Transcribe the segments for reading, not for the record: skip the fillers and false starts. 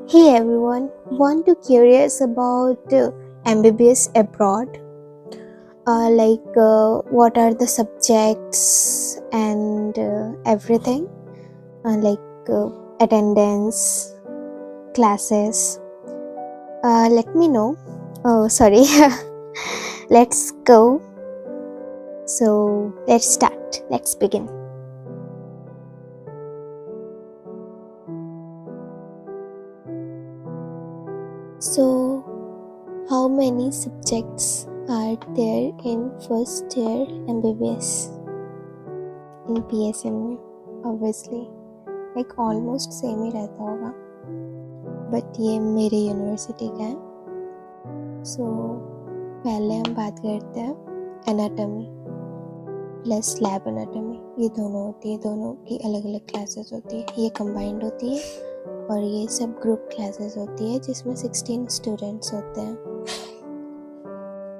Hey everyone, want to curious about MBBS abroad? What are the subjects and everything? Attendance, classes. Let me know. Oh, sorry. Let's go. So let's start. Let's begin. So, how many subjects are there in first year MBBS? In PSM में obviously like almost same ही रहता होगा but ये मेरे university का है। सो पहले हम बात करते हैं एनाटॉमी प्लस लैब एनाटॉमी। ये दोनों होती है, दोनों की अलग अलग क्लासेस होती है। ये कंबाइंड होती है और ये सब ग्रुप क्लासेस होती है जिसमें 16 स्टूडेंट्स होते हैं।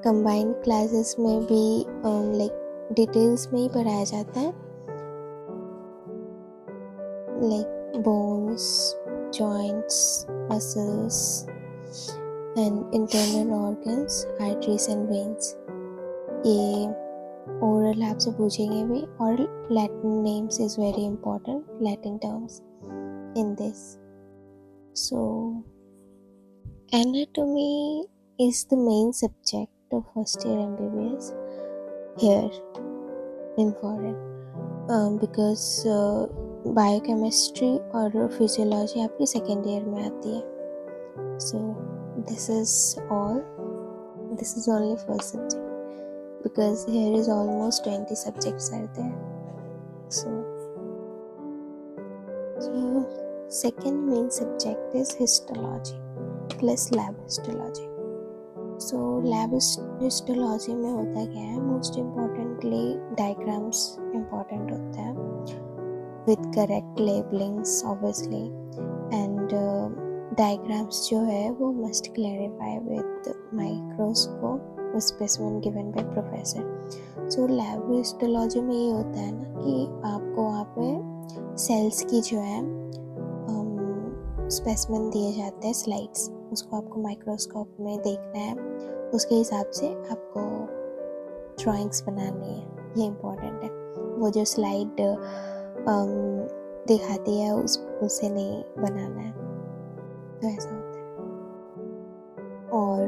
कंबाइंड क्लासेस में भी डिटेल्स में ही पढ़ाया जाता है, bones, joints, muscles and internal organs, arteries and veins. ये oral आपसे पूछेंगे भी और Latin names is very important, Latin terms in this. So anatomy is the main subject of first year MBBS here in foreign because biochemistry और physiology आपकी second year में आती है। So this is only first subject because here is almost 20 subjects are there. So second main subject is histology plus lab histology. So lab histology में होता क्या है, most importantly diagrams important होता है with correct labelings obviously and diagrams जो है वो must clarify with microscope or specimen given by professor. So lab histology में ये होता है ना कि आपको वहाँ पे सेल्स की जो है स्पेसिमेन दिए जाते हैं, स्लाइड्स, उसको आपको माइक्रोस्कोप में देखना है, उसके हिसाब से आपको ड्राइंग्स बनानी है। ये इम्पोर्टेंट है। वो जो स्लाइड दिखाती है उसे नहीं बनाना है, तो ऐसा होता है। और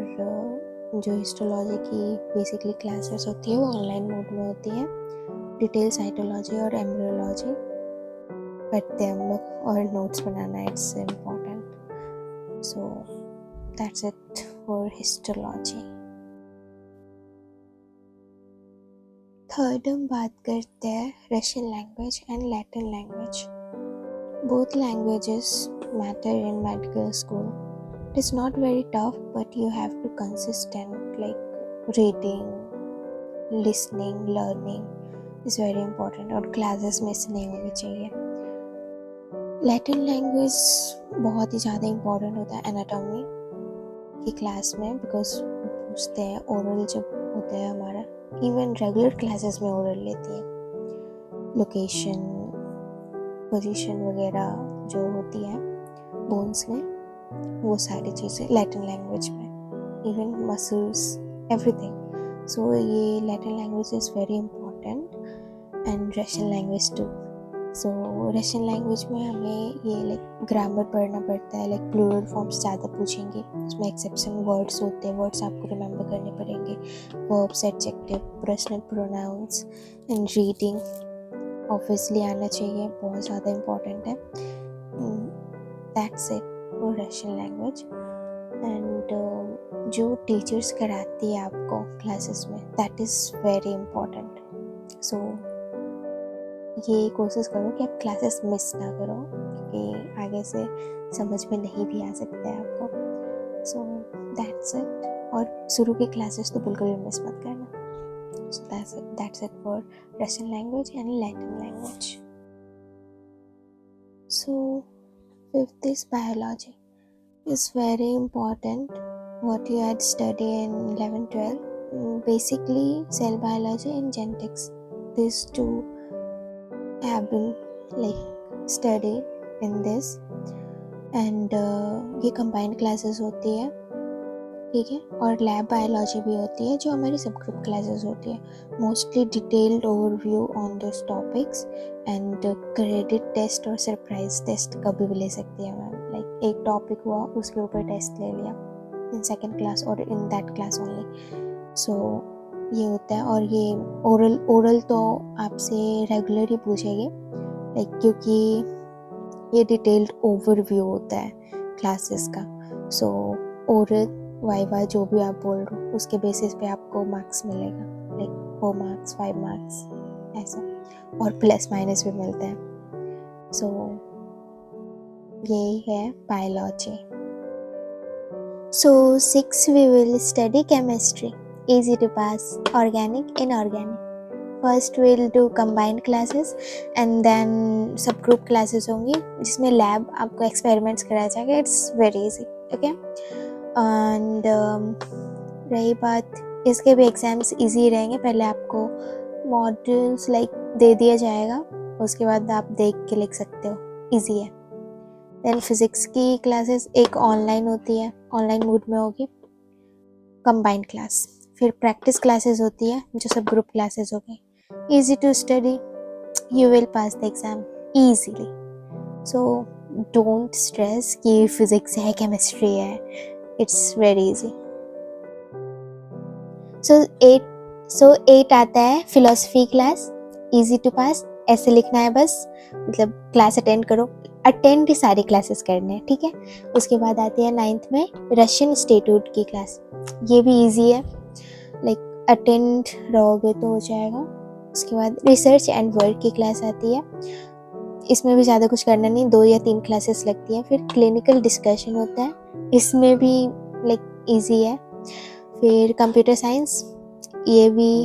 जो हिस्टोलॉजी की बेसिकली क्लासेस होती है वो ऑनलाइन मोड में होती है। डिटेल साइटोलॉजी और एम्ब्रियोलॉजी पढ़ते हैं हम लोग और notes banana it's important. So that's it for histology. Third हम बात करते हैं Russian language and Latin language. Both languages matter in medical school. It is not very tough, but you have to consistent reading, listening, learning is very important और classes miss नहीं होनी चाहिए। Latin language बहुत ही ज़्यादा important होता है anatomy की class में बिकॉज पूछते हैं, ओरल जब होता है हमारा, इवन रेगुलर क्लासेस में ओरल लेती है, लोकेशन, पोजीशन वगैरह जो होती है बोन्स में, वो सारी चीज़ें लैटिन लैंग्वेज में, इवन मसल्स, एवरीथिंग। सो ये Latin language is very important and Russian language too. So Russian language में हमें ये ग्रामर पढ़ना पड़ता है, प्लूरल फॉर्म्स ज़्यादा पूछेंगे, उसमें एक्सेप्शन वर्ड्स होते हैं, वर्ड्स आपको रिमेंबर करने पड़ेंगे, verbs, adjective, personal pronouns and reading obviously आना चाहिए, बहुत ज़्यादा इम्पोर्टेंट है। That's it for Russian language. And जो टीचर्स कराती है आपको क्लासेस में, दैट इज़ वेरी इम्पोर्टेंट। सो ये कोशिश करो कि आप क्लासेस मिस ना करो क्योंकि आगे से समझ में नहीं भी आ सकता है आपको। So that's it. और शुरू की क्लासेस तो बिल्कुल भी मिस मत करना। So that's it for Russian language and Latin language. So fifth is biology, is very important what you had studied in 11-12. Basically cell biology and genetics, these two have been studied in this. And ये combined classes होती है, ठीक है। और lab biology भी होती है जो हमारी सब ग्रुप क्लासेस होती है। Mostly detailed overview on this topics and credit test और सरप्राइज टेस्ट कभी भी ले सकती है मैम। लाइक एक टॉपिक हुआ उसके ऊपर टेस्ट ले लिया इन सेकेंड क्लास और इन दैट क्लास ओनली। सो ये होता है। और ये ओरल तो आपसे रेगुलर ही पूछेगी, लाइक क्योंकि ये डिटेल्ड ओवरव्यू होता है क्लासेस का। सो ओरल वाइवा जो भी आप बोल रहे हो उसके बेसिस पे आपको मार्क्स मिलेगा, लाइक 4 मार्क्स 5 मार्क्स ऐसा, और प्लस माइनस भी मिलते हैं। सो यही है biology. So 6 we will study chemistry, easy to pass, organic, inorganic. First we'll do combined classes and then subgroup classes होंगी जिसमें लैब आपको एक्सपेरिमेंट्स कराया जाएगा. It's very easy, okay? And रही बात, इसके भी एग्जाम्स इजी रहेंगे. पहले आपको मॉड्यूल्स लाइक दे दिया जाएगा, उसके बाद आप देख के लिख सकते हो, इजी है. देन फिज़िक्स की क्लासेस एक ऑनलाइन होती है, ऑनलाइन मोड में होगी, कंबाइंड क्लास. फिर प्रैक्टिस क्लासेस होती है जो सब ग्रुप क्लासेस होगी. Easy to study, you will pass the exam easily. So don't stress कि फिज़िक्स है केमिस्ट्री है, इट्स वेरी इजी. सो 8 आता है philosophy class, easy to pass. ऐसे लिखना है बस, मतलब क्लास अटेंड करो, अटेंड ही सारी क्लासेस करने हैं, ठीक है. उसके बाद आती है 9th में रशियन इंस्टीट्यूट की क्लास. ये भी इजी है, लाइक अटेंड रहोगे तो हो जाएगा. उसके बाद रिसर्च एंड वर्क की क्लास आती है, इसमें भी ज़्यादा कुछ करना नहीं, 2 या 3 क्लासेस लगती है. फिर क्लिनिकल डिस्कशन होता है, इसमें भी लाइक इजी है. फिर कंप्यूटर साइंस, ये भी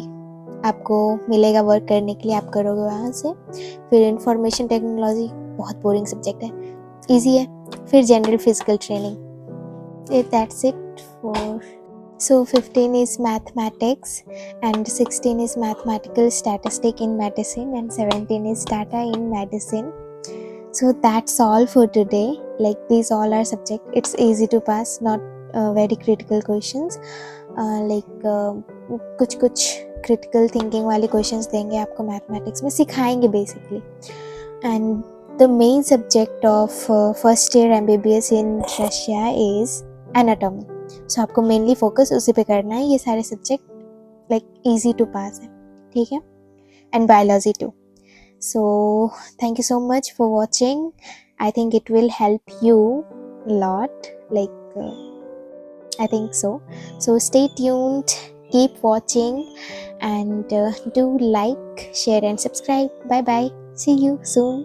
आपको मिलेगा वर्क करने के लिए, आप करोगे वहाँ से. फिर इंफॉर्मेशन टेक्नोलॉजी बहुत बोरिंग सब्जेक्ट है, इजी है. फिर general physical training. That's it for. So 15 is mathematics and 16 is mathematical statistic in medicine and 17 is data in medicine. So that's all for today. Like these all are subject. It's easy to pass, not very critical questions. कुछ critical thinking वाले questions देंगे आपको mathematics में, सिखाएंगे basically. And the main subject of first year MBBS in Russia is anatomy. सो आपको mainly focus उसी पे करना है. ये सारे subject like easy to pass है, ठीक है. And biology too. So thank you so much for watching. I think it will help you lot, like I think so. So stay tuned, keep watching and do like, share and subscribe. Bye bye, see you soon.